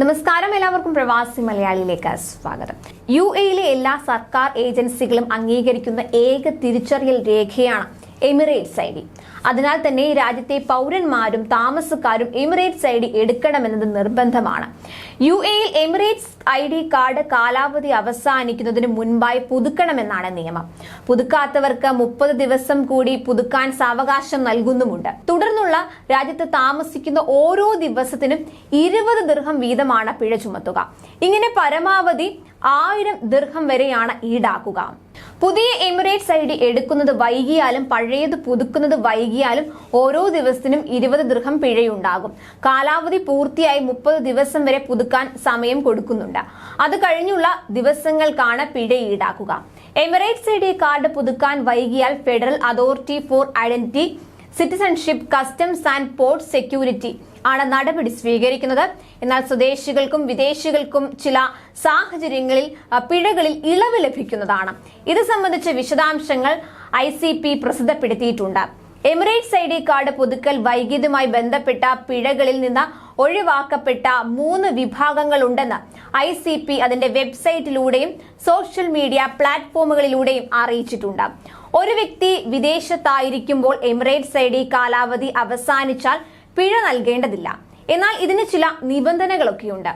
നമസ്കാരം, എല്ലാവർക്കും പ്രവാസി മലയാളിയിലേക്ക് സ്വാഗതം. UAE എല്ലാ സർക്കാർ ഏജൻസികളും അംഗീകരിക്കുന്ന ഏക തിരിച്ചറിയൽ രേഖയാണ് എമിറേറ്റ്സ് ID. അതിനാൽ തന്നെ രാജ്യത്തെ പൗരന്മാരും താമസക്കാരും എമിറേറ്റ്സ് ID എടുക്കണമെന്നത് നിർബന്ധമാണ്. UAE എമിറേറ്റ്സ് ID കാർഡ് കാലാവധി അവസാനിക്കുന്നതിന് മുൻപായി പുതുക്കണമെന്നാണ് നിയമം. പുതുക്കാത്തവർക്ക് 30 ദിവസം കൂടി പുതുക്കാൻ സാവകാശം നൽകുന്നുമുണ്ട്. തുടർന്നുള്ള രാജ്യത്ത് താമസിക്കുന്ന ഓരോ ദിവസത്തിനും 20 ദിർഹം വീതമാണ് പിഴ ചുമത്തുക. ഇങ്ങനെ പരമാവധി 1000 ദിർഹം വരെയാണ് ഈടാക്കുക. പുതിയ എമിറേറ്റ്സ് ID എടുക്കുന്നത് വൈകിയാലും പഴയത് പുതുക്കുന്നത് വൈകിയാലും ഓരോ ദിവസത്തിനും 20 ദിർഹം പിഴയുണ്ടാകും. കാലാവധി പൂർത്തിയായി 30 ദിവസം വരെ പുതുക്കാൻ സമയം കൊടുക്കുന്നുണ്ട്. അത് കഴിഞ്ഞുള്ള ദിവസങ്ങൾക്കാണ് പിഴ ഈടാക്കുക. എമിറേറ്റ്സ് ID കാർഡ് പുതുക്കാൻ വൈകിയാൽ federal authority for identity, citizenship, customs and port security ആണ് നടപടി സ്വീകരിക്കുന്നത്. എന്നാൽ സ്വദേശികൾക്കും വിദേശികൾക്കും ചില സാഹചര്യങ്ങളിൽ പിഴകളിൽ ഇളവ് ലഭിക്കുന്നതാണ്. ഇത് സംബന്ധിച്ച വിശദാംശങ്ങൾ ICP പ്രസിദ്ധപ്പെടുത്തിയിട്ടുണ്ട്. എമിറേറ്റ്സ് ID കാർഡ് പുതുക്കൽ വൈകിയതുമായി ബന്ധപ്പെട്ട പിഴകളിൽ നിന്ന് ഒഴിവാക്കപ്പെട്ട 3 വിഭാഗങ്ങളുണ്ടെന്ന് ICP അതിന്റെ വെബ്സൈറ്റിലൂടെയും സോഷ്യൽ മീഡിയ പ്ലാറ്റ്ഫോമുകളിലൂടെയും അറിയിച്ചിട്ടുണ്ട്. ഒരു വ്യക്തി വിദേശത്തായിരിക്കുമ്പോൾ എമിറേറ്റ്സ് ID കാലാവധി അവസാനിച്ചാൽ പിഴ നൽകേണ്ടതില്ല. എന്നാൽ ഇതിന് ചില നിബന്ധനകളൊക്കെയുണ്ട്.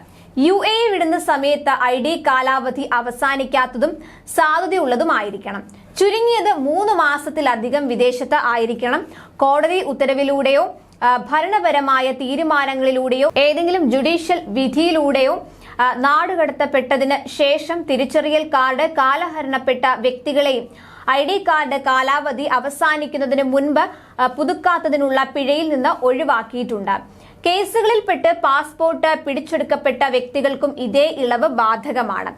UAE വിടുന്ന സമയത്ത് ID കാലാവധി അവസാനിക്കാത്തതും സാധുതയുള്ളതുമായിരിക്കണം. ചുരുങ്ങിയത് 3 മാസത്തിലധികം വിദേശത്ത് ആയിരിക്കണം. കോടതി ഉത്തരവിലൂടെയോ ഭരണപരമായ തീരുമാനങ്ങളിലൂടെയോ ഏതെങ്കിലും ജുഡീഷ്യൽ വിധിയിലൂടെയോ നാടുകടത്തപ്പെട്ടതിന് ശേഷം തിരിച്ചറിയൽ കാർഡ് കാലഹരണപ്പെട്ട വ്യക്തികളെയും ID കാർഡ് കാലാവധി അവസാനിക്കുന്നതിന് മുൻപ് പുതുക്കാത്തതിനുള്ള പിഴയിൽ നിന്ന് ഒഴിവാക്കിയിട്ടുണ്ട്. കേസുകളിൽപ്പെട്ട് പാസ്പോർട്ട് പിടിച്ചെടുക്കപ്പെട്ട വ്യക്തികൾക്കും ഇതേ ഇളവ് ബാധകമാണ്.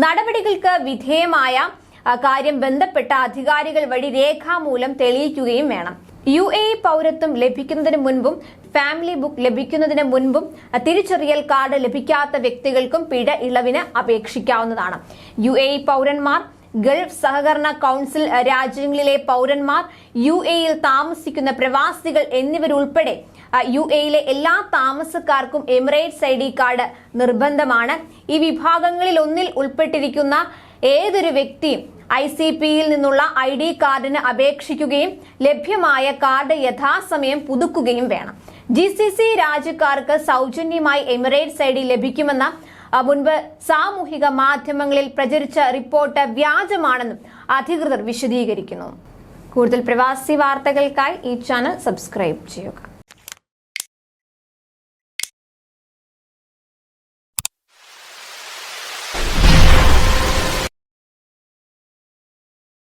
നടപടികൾക്ക് വിധേയമായ കാര്യം ബന്ധപ്പെട്ട അധികാരികൾ വഴി രേഖാമൂലം തെളിയിക്കുകയും വേണം. UAE പൗരത്വം ലഭിക്കുന്നതിന് മുൻപും ഫാമിലി ബുക്ക് ലഭിക്കുന്നതിന് മുൻപും തിരിച്ചറിയൽ കാർഡ് ലഭിക്കാത്ത വ്യക്തികൾക്കും പിഴ ഇളവിന് അപേക്ഷിക്കാവുന്നതാണ്. UAE പൗരന്മാർ, ഗൾഫ് സഹകരണ കൗൺസിൽ രാജ്യങ്ങളിലെ പൗരന്മാർ, UAEയിൽ താമസിക്കുന്ന പ്രവാസികൾ എന്നിവരുൾപ്പെടെ UAEയിലെ എല്ലാ താമസക്കാർക്കും എമിറേറ്റ്സ് ID കാർഡ് നിർബന്ധമാണ്. ഈ വിഭാഗങ്ങളിൽ ഒന്നിൽ ഉൾപ്പെട്ടിരിക്കുന്ന ഏതൊരു വ്യക്തിയും ICPയിൽ നിന്നുള്ള ID കാർഡിന് അപേക്ഷിക്കുകയും ലഭ്യമായ കാർഡ് യഥാസമയം പുതുക്കുകയും വേണം. GCC രാജ്യക്കാർക്ക് സൗജന്യമായി എമിറേറ്റ്സ് ID ലഭിക്കുമെന്ന മുൻപ് സാമൂഹിക മാധ്യമങ്ങളിൽ പ്രചരിച്ച റിപ്പോർട്ട് വ്യാജമാണെന്നും അധികൃതർ വിശദീകരിക്കുന്നു. കൂടുതൽ പ്രവാസി വാർത്തകൾക്കായി ഈ ചാനൽ സബ്സ്ക്രൈബ് ചെയ്യുക.